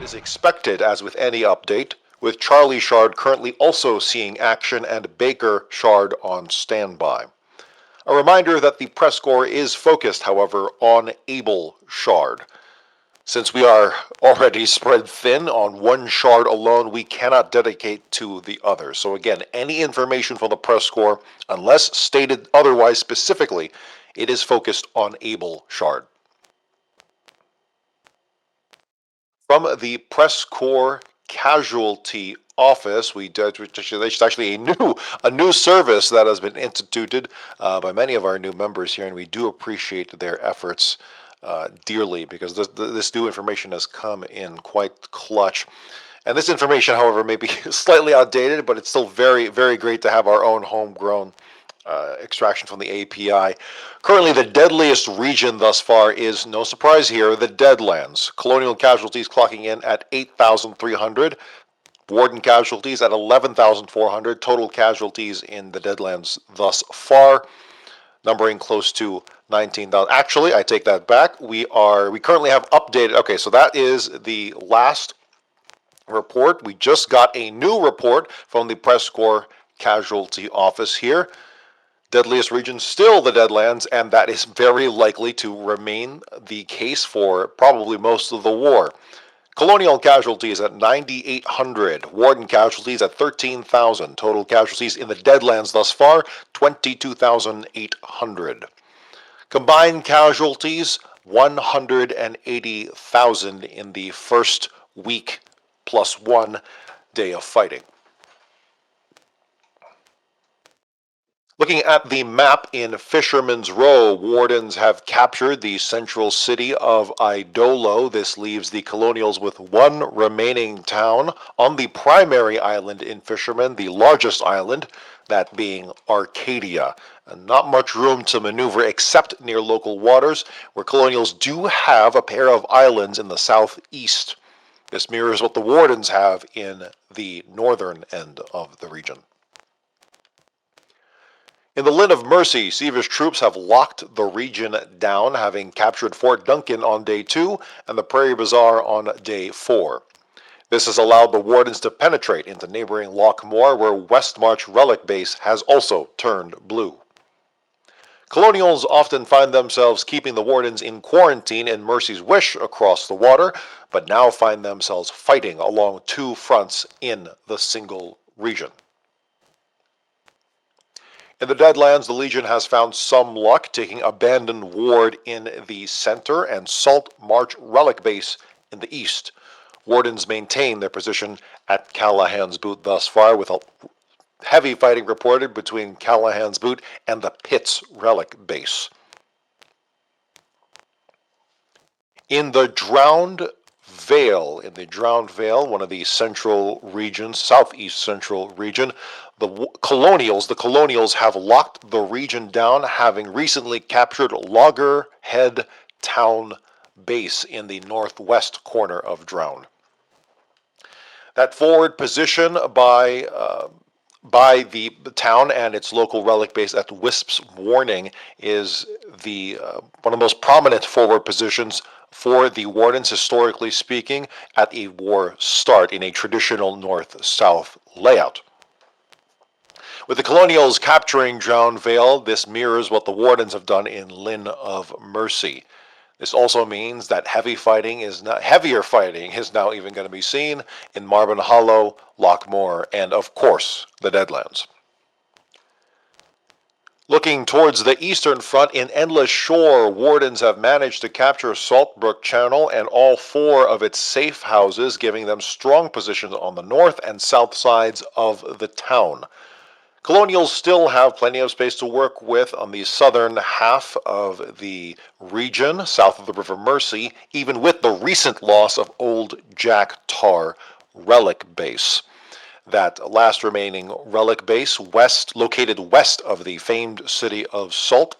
is expected as with any update, with Charlie Shard currently also seeing action and Baker Shard on standby. A reminder that the PressCorps is focused, however, on Able Shard. Since we are already spread thin on one shard alone, we cannot dedicate to the other. So again, any information from the PressCorps, unless stated otherwise specifically, it is focused on Able Shard. From the PressCorps Casualty office, which is actually a new service that has been instituted by many of our new members here, and we do appreciate their efforts dearly, because this new information has come in quite clutch. And this information, however, may be slightly outdated, but it's still very, very great to have our own homegrown extraction from the API. Currently, the deadliest region thus far is, no surprise here, the Deadlands. Colonial casualties clocking in at 8,300. Warden casualties at 11,400. Total casualties in the Deadlands thus far, numbering close to 19,000. Actually, I take that back. We currently have updated. Okay, so that is the last report. We just got a new report from the PressCorps Casualty office here. Deadliest region still the Deadlands, and that is very likely to remain the case for probably most of the war. Colonial casualties at 9,800. Warden casualties at 13,000. Total casualties in the Deadlands thus far, 22,800. Combined casualties, 180,000 in the first week plus 1 day of fighting. Looking at the map in Fisherman's Row, Wardens have captured the central city of Idolo. This leaves the Colonials with one remaining town on the primary island in Fisherman, the largest island, that being Arcadia. And not much room to maneuver except near local waters, where Colonials do have a pair of islands in the southeast. This mirrors what the Wardens have in the northern end of the region. In the Lynn of Mercy, Seavish troops have locked the region down, having captured Fort Duncan on day 2 and the Prairie Bazaar on day 4. This has allowed the Wardens to penetrate into neighboring Lochmore, where Westmarch Relic Base has also turned blue. Colonials often find themselves keeping the Wardens in quarantine in Mercy's Wish across the water, but now find themselves fighting along two fronts in the single region. In the Deadlands, the Legion has found some luck, taking Abandoned Ward in the center and Salt March Relic Base in the east. Wardens maintain their position at Callahan's Boot thus far, with a heavy fighting reported between Callahan's Boot and the Pitts Relic Base. In the Drowned Vale, one of the central regions, southeast central region, the Colonials have locked the region down, having recently captured Loggerhead Town Base in the northwest corner of Drowned. That forward position by the town and its local relic base at Wisp's Warning is the one of the most prominent forward positions for the Wardens, historically speaking, at a war start in a traditional north-south layout. With the Colonials capturing Drowned Vale, this mirrors what the Wardens have done in Lynn of Mercy. This also means that heavier fighting is now even going to be seen in Marvin Hollow, Lochmore, and of course, the Deadlands. Looking towards the eastern front, in Endless Shore, Wardens have managed to capture Saltbrook Channel and all 4 of its safe houses, giving them strong positions on the north and south sides of the town. Colonials still have plenty of space to work with on the southern half of the region, south of the River Mercy, even with the recent loss of Old Jack Tar Relic Base. That last remaining relic base, located west of the famed city of Salt,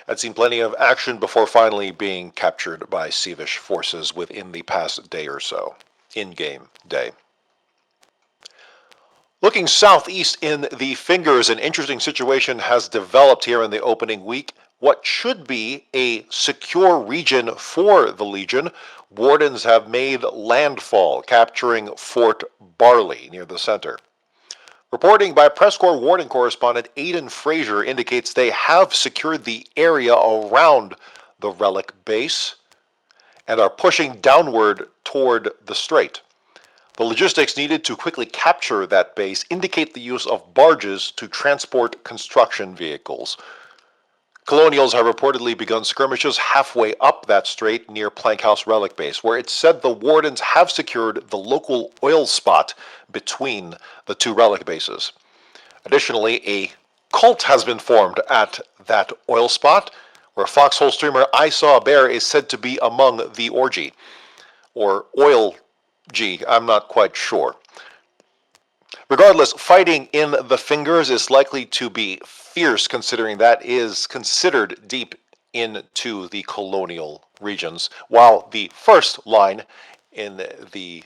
had seen plenty of action before finally being captured by Seavish forces within the past day or so, in-game day. Looking southeast in the Fingers, an interesting situation has developed here in the opening week, what should be a secure region for the Legion, Wardens have made landfall, capturing Fort Barley near the center. Reporting by PressCorps Warden correspondent Aidan Fraser indicates they have secured the area around the relic base and are pushing downward toward the strait. The logistics needed to quickly capture that base indicate the use of barges to transport construction vehicles. Colonials have reportedly begun skirmishes halfway up that strait near Plank House Relic Base, where it's said the Wardens have secured the local oil spot between the two relic bases. Additionally, a cult has been formed at that oil spot, where Foxhole streamer I Saw a Bear is said to be among the orgy, or oil G, I'm not quite sure. Regardless, fighting in the fingers is likely to be fierce, considering that is considered deep into the colonial regions, while the first line in the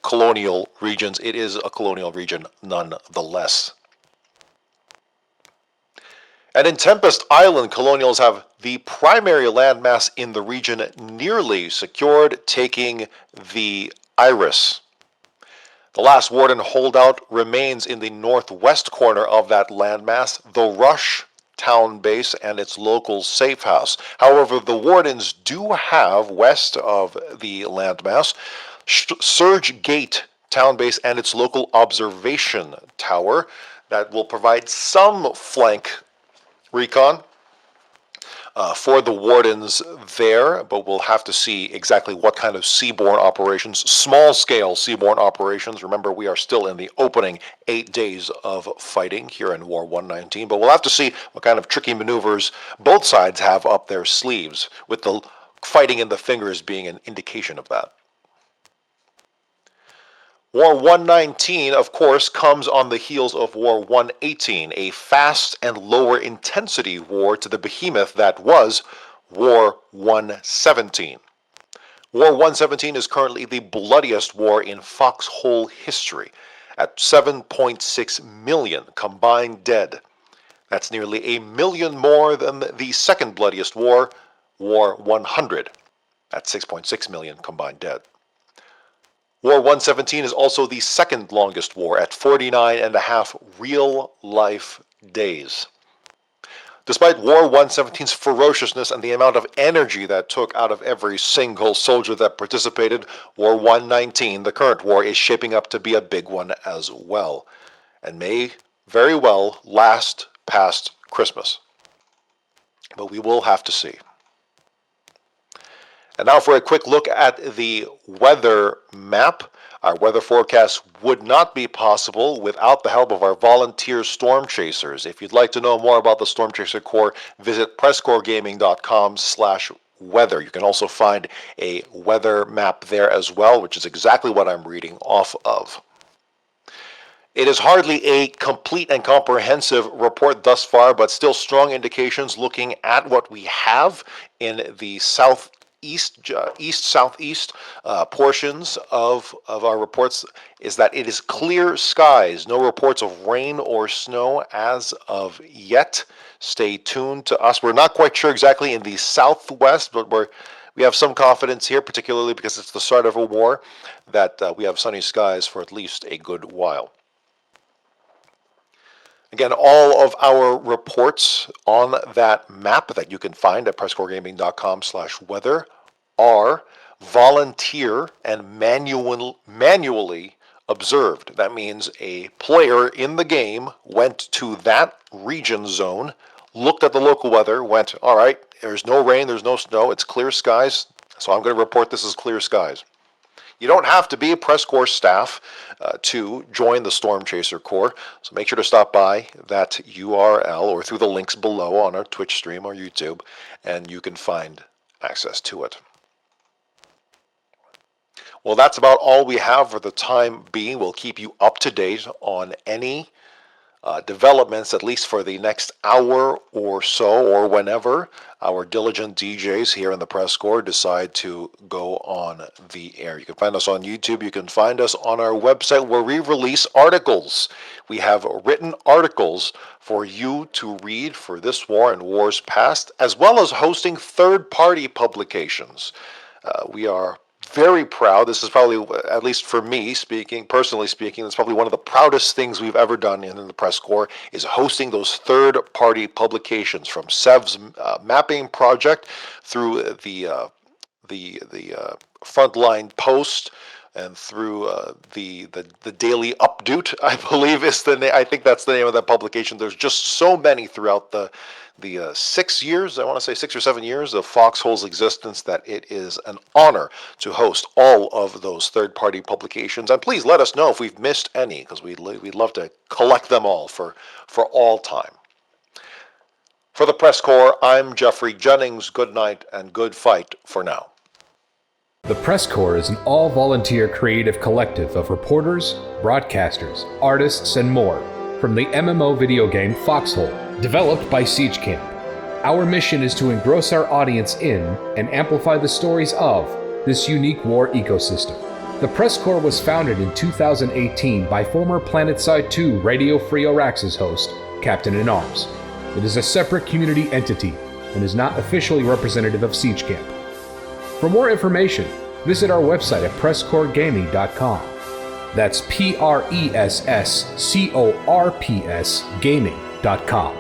colonial regions, it is a colonial region nonetheless. And in Tempest Island, colonials have the primary landmass in the region nearly secured, taking the Iris. The last Warden holdout remains in the northwest corner of that landmass, the Rush town base and its local safe house. However, the Wardens do have, west of the landmass, Surge Gate town base and its local observation tower that will provide some flank recon for the Wardens there, but we'll have to see exactly what kind of seaborne operations, small-scale seaborne operations. Remember, we are still in the opening 8 days of fighting here in War 119, but we'll have to see what kind of tricky maneuvers both sides have up their sleeves, with the fighting in the fingers being an indication of that. War 119, of course, comes on the heels of War 118, a fast and lower intensity war to the behemoth that was War 117. War 117 is currently the bloodiest war in Foxhole history, at 7.6 million combined dead. That's nearly a million more than the second bloodiest war, War 100, at 6.6 million combined dead. War 117 is also the second longest war at 49.5 real-life days. Despite War 117's ferociousness and the amount of energy that took out of every single soldier that participated, War 119, the current war, is shaping up to be a big one as well, and may very well last past Christmas. But we will have to see. And now for a quick look at the weather map. Our weather forecast would not be possible without the help of our volunteer storm chasers. If you'd like to know more about the Storm Chaser Corps, visit PressCorpsGaming.com/weather. You can also find a weather map there as well, which is exactly what I'm reading off of. It is hardly a complete and comprehensive report thus far, but still strong indications looking at what we have in the east-southeast portions of our reports is that it is clear skies. No reports of rain or snow as of yet. Stay tuned to us. We're not quite sure exactly in the southwest, but we have some confidence here, particularly because it's the start of a war, that we have sunny skies for at least a good while. Again, all of our reports on that map that you can find at PressCorpsGaming.com/weather are volunteer and manually observed. That means a player in the game went to that region zone, looked at the local weather, went, all right, there's no rain, there's no snow, it's clear skies, so I'm going to report this as clear skies. You don't have to be a PressCorps staff to join the Storm Chaser Corps, so make sure to stop by that URL or through the links below on our Twitch stream or YouTube, and you can find access to it. Well, that's about all we have for the time being. We'll keep you up to date on any developments, at least for the next hour or so, or whenever our diligent DJs here in the Press Corps decide to go on the air. You can find us on YouTube. You can find us on our website where we release articles. We have written articles for you to read for this war and wars past, as well as hosting third-party publications. We are very proud. This is probably, at least for me speaking, personally speaking, that's probably one of the proudest things we've ever done in the Press Corps, is hosting those third-party publications, from Sev's mapping project through the Frontline Post, and through the Daily Update, I believe is the name. I think that's the name of that publication. There's just so many throughout the 6 years, I want to say 6 or 7 years of Foxhole's existence, that it is an honor to host all of those third-party publications. And please let us know if we've missed any, because we'd love to collect them all for all time. For the Press Corps, I'm Geoffrey Jennings. Good night and good fight for now. The Press Corps is an all-volunteer creative collective of reporters, broadcasters, artists, and more from the MMO video game Foxhole, developed by Siege Camp. Our mission is to engross our audience in and amplify the stories of this unique war ecosystem. The Press Corps was founded in 2018 by former Planetside 2 Radio Free Auraxis host, CaptainInArms. It is a separate community entity and is not officially representative of Siege Camp. For more information, visit our website at PressCorpsGaming.com. That's PressCorps Gaming.com.